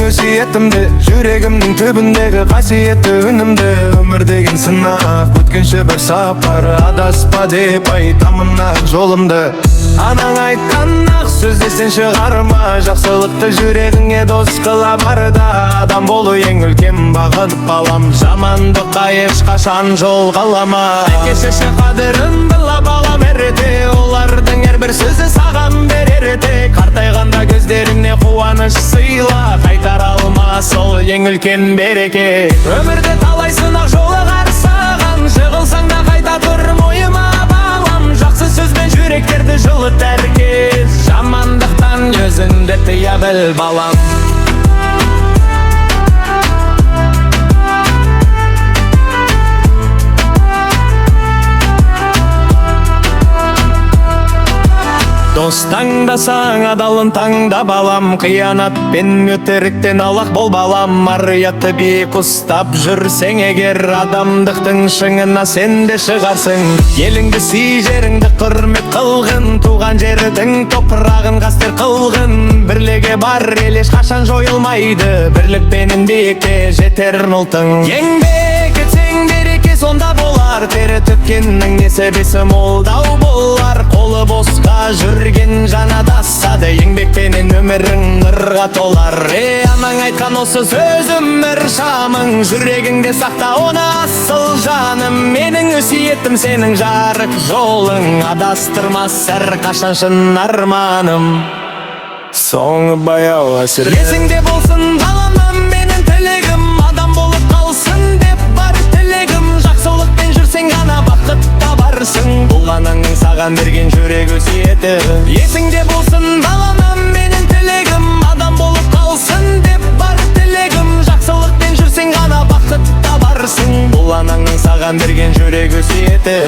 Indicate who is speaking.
Speaker 1: өсиетімді, жүрегімнің түбіндегі қасиетті үнімді. Өмір деген сынақ, өткенше бір сапар, адаспа деп айтамын ақ жолымды. Анаң айтқан ақ сөздесен шығарма, жақсылықты жүрегіңе дос қыла барда. Адам болу ең үлкен бақыт балам, жамандыққа ешқашан жол қалама. Әке шеше қадірін біла балам ерте, олардың әрбір сөзі саған берер ерте. Қартайғанда көздеріңе қуаныш сыйла, қайтара алмас ол ең үлкен береке. Өмірде талай сынақ жолы қарсаған, жығылсаң да қайта тұр мойыма балам. Жақсы сөзбен жүректерді жылыт әркез, жамандықтан өзіңді тыя біл балам. Дос таңдасаң адалын таңда балам, қиянат пен өтіріктен алақ бол балам. Ар-ұятты биік ұстап жүрсең егер, адамдықтың шыңына сен де шығарсың. Еліңді сүй, жеріңді құрмет қылғын, туған жердің топырағын қастер қылғын. Бірлігі бар ел ешқашан жойылмайды, бірлікпенен биікке жетер ұлтың. Еңбек етсең береке сонда болар, тері төккеннің несібесі молдау болар. Қолы босқа жүрген жан адасады, еңбекпенен өмірің нұрға толар. Анаң айтқан осы сөз өмір шамың, жүрегіңде сақта оны асыл жаным. Менің өсиетім сенің жарық жолың, адастырмас әрқашан шын арманым. Соңы баяу әсер есіңде болсын балам, менің тілегім адам болып қалсын деп бар тілегім. Жақсылықпен жүрсең ғана бақыт табарсың, бұл анаңның саған берген жүрек өсиеті. Есіңде болсын балам, менің тілегім адам болып қалсын деп бар тілегім. Жақсылықпен жүрсең ғана бақыт табарсың, бұл анаңның саған берген жүрек өсиеті.